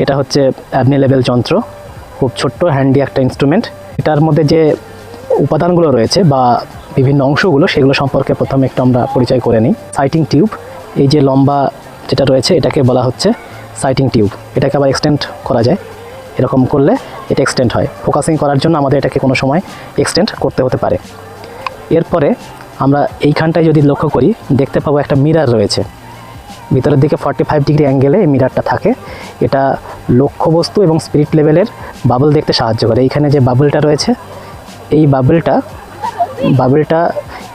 এটা হচ্ছে অ্যাবনি লেভেল যন্ত্র, খুব ছোট্ট হ্যান্ডি একটা ইনস্ট্রুমেন্ট। এটার মধ্যে যে উপাদানগুলো রয়েছে বা বিভিন্ন অংশগুলো সেগুলো সম্পর্কে প্রথমে একটু আমরা পরিচয় করে নিই। সাইটিং টিউব, এই যে লম্বা যেটা রয়েছে এটাকে বলা হচ্ছে সাইটিং টিউব। এটাকে আবার এক্সটেন্ড করা যায়, এরকম করলে এটা এক্সটেন্ড হয়। ফোকাসিং করার জন্য আমাদের এটাকে কোনো সময় এক্সটেন্ড করতে হতে পারে। এরপরে আমরা এইখানটায় যদি লক্ষ্য করি দেখতে পাবো একটা মিরার রয়েছে, ভিতরের দিকে 45 ডিগ্রি অ্যাঙ্গেলে এই মিরারটা থাকে। এটা লক্ষ্যবস্তু এবং স্পিরিট লেভেলের বাবল দেখতে সাহায্য করে। এইখানে যে বাবলটা রয়েছে এই বাবলটা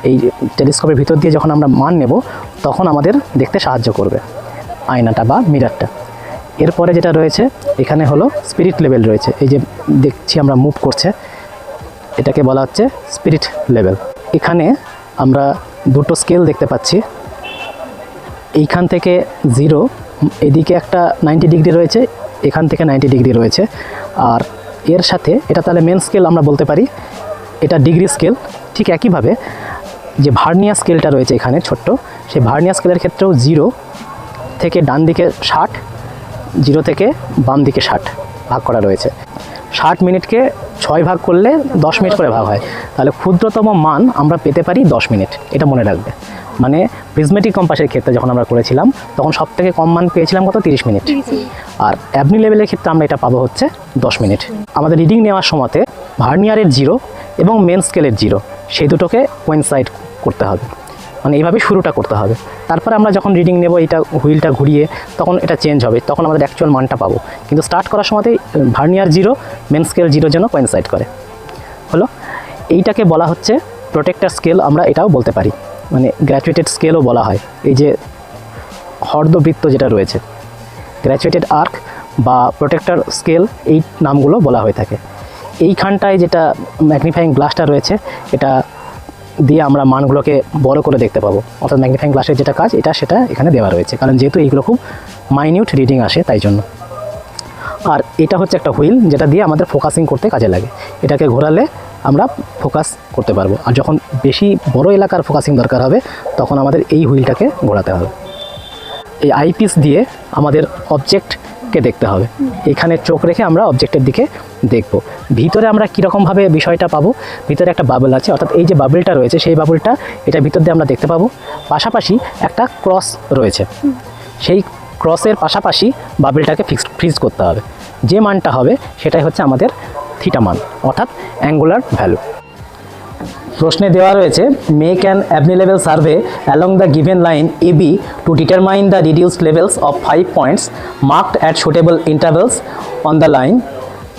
এই টেলিস্কোপের ভিতর দিয়ে যখন আমরা মান নেব তখন আমাদের দেখতে সাহায্য করবে আয়নাটা বা মিরারটা। এরপরে যেটা রয়েছে এখানে হলো স্পিরিট লেভেল রয়েছে, এই যে দেখছি আমরা মুভ করছে, এটাকে বলা হচ্ছে স্পিরিট লেভেল। এখানে আমরা দুটো স্কেল দেখতে পাচ্ছি, এইখান থেকে 0, এদিকে একটা 90 ডিগ্রি রয়েছে, এখান থেকে 90 ডিগ্রি রয়েছে। আর এর সাথে এটা তাহলে মেন স্কেল আমরা বলতে পারি, এটা ডিগ্রি স্কেল। ঠিক একইভাবে যে ভার্নিয়া স্কেলটা রয়েছে এখানে ছোট্ট, সেই ভার্নিয়া স্কেলের ক্ষেত্রেও 0 থেকে ডান দিকে 60, 0 থেকে বাম দিকে 60 ভাগ করা রয়েছে। 60 মিনিটকে 6 ভাগ করলে 10 মিনিট করে ভাগ হয়, তাহলে ক্ষুদ্রতম মান আমরা পেতে পারি 10 মিনিট। এটা মনে রাখবে। মানে প্রিজমেটিক কম্পাসের ক্ষেত্রে যখন আমরা করেছিলাম তখন সব থেকে কম মান পেয়েছিলাম কত, 30 মিনিট। আর অ্যাবনি লেভেলের ক্ষেত্রে আমরা এটা পাবো হচ্ছে 10 মিনিট। আমাদের রিডিং নেওয়ার সময়তে ভার্নিয়ারের 0 এবং মেন স্কেলের 0 সেই দুটোকে কোয়েনসাইড করতে হবে, মানে এইভাবে শুরুটা করতে হবে। তারপরে আমরা যখন রিডিং নেব এটা হুইলটা ঘুরিয়ে তখন এটা চেঞ্জ হবে, তখন আমাদের অ্যাকচুয়াল মানটা পাবো। কিন্তু স্টার্ট করার সময়তেই ভার্নিয়ার 0 মেন স্কেল 0 যেন কোয়েনসাইড করে। হলো, এইটাকে বলা হচ্ছে প্রোটেক্টর স্কেল, আমরা এটাও বলতে পারি, মানে গ্র্যাজুয়েটেড স্কেলও বলা হয়। এই যে হর্দবৃত্ত যেটা রয়েছে, গ্র্যাজুয়েটেড আর্ক বা প্রোটেক্টর স্কেল, এই নামগুলো বলা হয়ে থাকে। এইখানটায় যেটা ম্যাগনিফাইং গ্লাসটা রয়েছে এটা দিয়ে আমরা মানগুলোকে বড় করে দেখতে পাবো, অর্থাৎ ম্যাগনিফাইং গ্লাসের যেটা কাজ সেটা এখানে দেওয়া রয়েছে, কারণ যেহেতু এইগুলো খুব মাইনিউট রিডিং আসে তাই জন্য। আর এটা হচ্ছে একটা হুইল যেটা দিয়ে আমাদের ফোকাসিং করতে কাজে লাগে, এটাকে ঘোরালে আমরা ফোকাস করতে পারবো। আর যখন বেশি বড় এলাকার ফোকাসিং দরকার হবে তখন আমাদের এই হুইলটাকে ঘোরাতে হবে। এই আইপিস দিয়ে আমাদের অবজেক্টকে দেখতে হবে, এখানে চোখ রেখে আমরা অবজেক্টের দিকে দেখব। ভিতরে আমরা কীরকমভাবে বিষয়টা পাবো, ভিতরে একটা বাবল আছে, অর্থাৎ এই যে বাবলটা রয়েছে সেই বাবলটা এটা ভিতর দিয়ে আমরা দেখতে পাবো। পাশাপাশি একটা ক্রস রয়েছে, সেই ক্রসের পাশাপাশি বাবলটাকে ফ্রিজ করতে হবে। যে মানটা হবে সেটাই হচ্ছে আমাদের থিটা মান, অর্থাৎ অ্যাঙ্গুলার ভ্যালু। প্রশ্নে দেওয়া রয়েছে make an Abney level survey along the given line AB to determine the reduced levels of 5 points marked at suitable intervals on the line.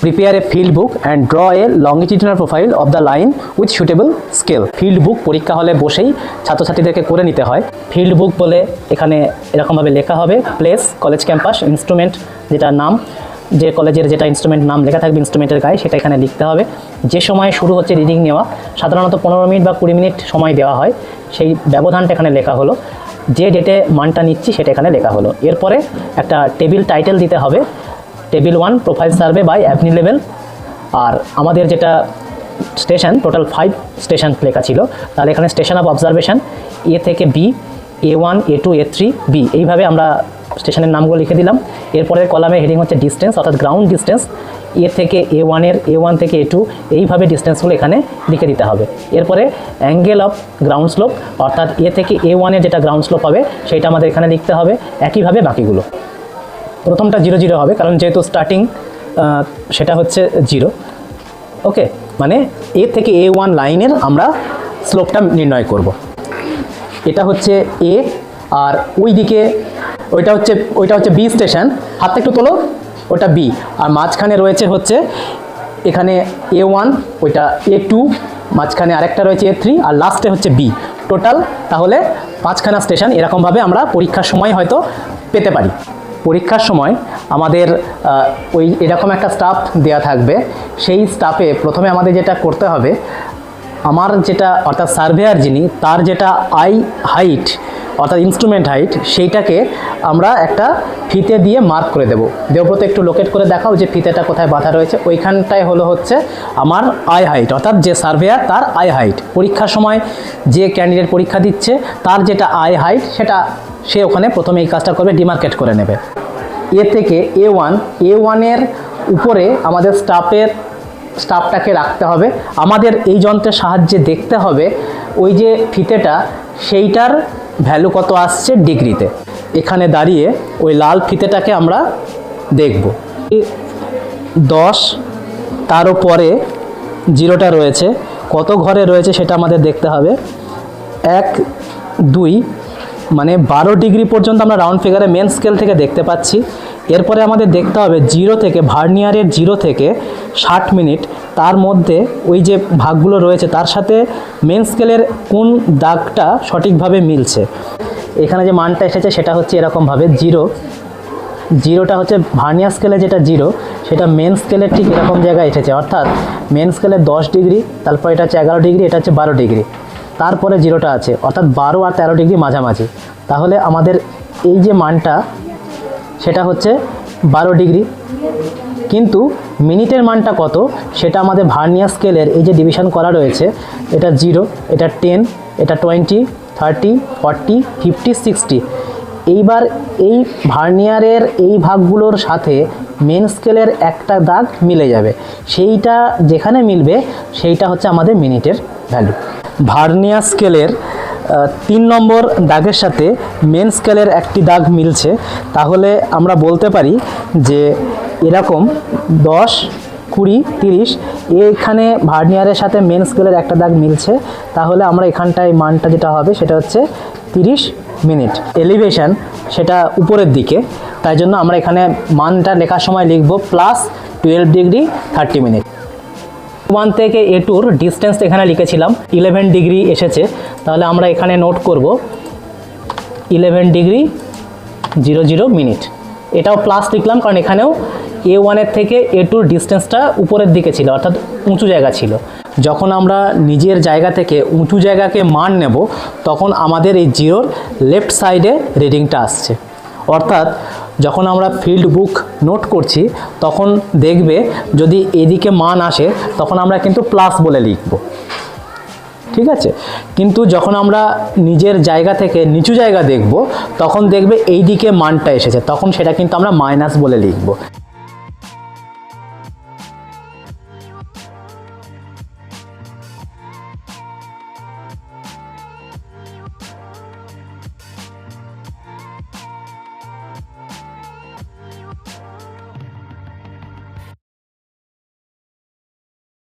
Prepare a field book and draw a longitudinal profile of the line with suitable scale. Field book পরীক্ষা হলে বসেই ছাত্রছাত্রীদেরকে করে নিতে হয়। Field বুক বলে এখানে এরকমভাবে লেখা হবে, প্লেস, কলেজ ক্যাম্পাস, ইনস্ট্রুমেন্ট যেটা নাম, যে কলেজের যেটা ইনস্ট্রুমেন্ট নাম লেখা থাকবে ইনস্ট্রুমেন্টের গায়ে সেটা এখানে লিখতে হবে। যে সময় শুরু হচ্ছে রিডিং নেওয়া, সাধারণত 15 মিনিট বা 20 মিনিট সময় দেওয়া হয়, সেই ব্যবধানটা এখানে লেখা হলো। যে ডেটে মানটা নিচ্ছি সেটা এখানে লেখা হলো। এরপরে একটা টেবিল টাইটেল দিতে হবে, table 1 profile survey by Abney level. আর আমাদের যেটা স্টেশন, টোটাল 5 স্টেশন লেখা ছিল, তাহলে এখানে স্টেশন অফ অবজারভেশন A থেকে B, A1, A2, A3, B, এইভাবে আমরা স্টেশনের নামগুলো লিখে দিলাম। এরপরের কলামে হেডিং হচ্ছে ডিস্টেন্স, অর্থাৎ গ্রাউন্ড ডিস্টেন্স A থেকে A1 থেকে A2, এইভাবে ডিস্টেন্সগুলো এখানে লিখে দিতে হবে। এরপরে অ্যাঙ্গেল অফ গ্রাউন্ড স্লোপ, অর্থাৎ A থেকে A1 এর যেটা গ্রাউন্ড স্লোপ হবে সেটা আমাদের এখানে লিখতে হবে। একইভাবে বাকিগুলো, প্রথমটা 0 0 হবে কারণ যেহেতু স্টার্টিং সেটা হচ্ছে 0। ওকে, মানে A থেকে A1 লাইনের আমরা স্লোপটা নির্ণয় করব। এটা হচ্ছে A, আর ওই দিকে ওইটা হচ্ছে B স্টেশন, হাতটা একটু তোলো, ওটা B, আর মাঝখানে রয়েছে হচ্ছে এখানে A1, ওইটা A2, মাঝখানে আরেকটা রয়েছে A3, আর লাস্টে হচ্ছে B। টোটাল তাহলে 5খানা স্টেশন এরকমভাবে আমরা পরীক্ষার সময় হয়তো পেতে পারি। পরীক্ষার সময় আমাদের ওই এরকম একটা স্টাফ দেয়া থাকবে, সেই স্টাফে প্রথমে আমাদের যেটা করতে হবে, আমার যেটা অর্থাৎ সার্ভেয়ার যিনি, তার যেটা আই হাইট অর্থাৎ ইনস্ট্রুমেন্ট হাইট, সেইটাকে আমরা একটা ফিতে দিয়ে মার্ক করে দেবো। দেবব্রত একটু লোকেট করে দেখাও যে ফিতেটা কোথায় বাঁধা রয়েছে। ওইখানটায় হচ্ছে আমার আই হাইট, অর্থাৎ যে সার্ভেয়ার তার আই হাইট। পরীক্ষার সময় যে ক্যান্ডিডেট পরীক্ষা দিচ্ছে তার যেটা আই হাইট সেটা সে ওখানে প্রথমে এই কাজটা করবে, ডিমার্কেট করে নেবে। এ থেকে A1 উপরে আমাদের স্টাফটাকে রাখতে হবে। আমাদের এই যন্ত্রের সাহায্যে দেখতে হবে ওই যে ফিতেটা সেইটার ভ্যালু কত আসছে ডিগ্রিতে। এখানে দাঁড়িয়ে ওই লাল ফিতেটাকে আমরা দেখব। 10, তার উপরে 0টা রয়েছে, কত ঘরে রয়েছে সেটা আমাদের দেখতে হবে। 1, 2 মানে 12 ডিগ্রি পর্যন্ত আমরা রাউন্ড ফিগারে মেন স্কেল থেকে দেখতে পাচ্ছি। এরপরে আমাদের দেখতে হবে 0 থেকে ভার্নিয়ারের 0 থেকে 60 মিনিট, তার মধ্যে ওই যে ভাগগুলো রয়েছে তার সাথে মেন স্কেলের কোন দাগটা সঠিকভাবে মিলছে। এখানে যে মানটা এসেছে সেটা হচ্ছে এরকমভাবে 0টা হচ্ছে ভার্নিয়ার স্কেলে যেটা 0 সেটা মেন স্কেলের ঠিক এরকম জায়গায় এসেছে, অর্থাৎ মেন স্কেলে 10 ডিগ্রি, তারপর এটা হচ্ছে 11 ডিগ্রি, এটা হচ্ছে 12 ডিগ্রি, তারপরে 0টা আছে, অর্থাৎ 12 আর 13 ডিগ্রি মাঝামাঝি। তাহলে আমাদের এই যে মানটা সেটা হচ্ছে 12 ডিগ্রি। কিন্তু মিনিটের মানটা কত সেটা আমাদের ভার্নিয়ার স্কেলের এই যে ডিভিশন করা রয়েছে, এটা 0, এটা 10, এটা 20, 30, 40, 50, 60। এইবার এই ভার্নিয়ারের এই ভাগগুলোর সাথে মেন স্কেলের একটা দাগ মিলে যাবে, সেইটা যেখানে মিলবে সেইটা হচ্ছে আমাদের মিনিটের ভ্যালু। ভার্নিয়ার স্কেলের 3 নম্বর দাগের সাথে মেন স্কেলের একটি দাগ মিলছে, তাহলে আমরা বলতে পারি যে এরকম 10, 20, 30 এখানে ভার্নিয়ারের সাথে মেন স্কেলের একটা দাগ মিলছে, তাহলে আমরা এখানটায় মানটা যেটা হবে সেটা হচ্ছে 30 মিনিট। এলিভেশন সেটা উপরের দিকে, তাই জন্য আমরা এখানে মানটা লেখার সময় লিখব +12 ডিগ্রি 30 মিনিট। 1 থেকে A2 ডিস্টেন্স এখানে লিখেছিলাম 11 ডিগ্রি এসেছে, তাহলে আমরা এখানে নোট করব 11 ডিগ্রি 00 মিনিট। এটাও প্লাস লিখলাম কারণ এখানেও A1 থেকে A2 ডিস্টেন্সটা উপরের দিকে ছিল, অর্থাৎ উঁচু জায়গা ছিল। যখন আমরা নিজের জায়গা থেকে উঁচু জায়গাকে মান নেব তখন আমাদের এই 0-র লেফট সাইডে রিডিংটা আসছে, অর্থাৎ যখন আমরা ফিল্ড বুক নোট করছি তখন দেখবে যদি এদিকে মান আসে তখন আমরা কিন্তু প্লাস বলে লিখব, ঠিক আছে। কিন্তু যখন আমরা নিজের জায়গা থেকে নিচু জায়গা দেখব তখন দেখবে এই দিকে মানটা এসেছে, তখন সেটা কিন্তু আমরা মাইনাস বলে লিখব।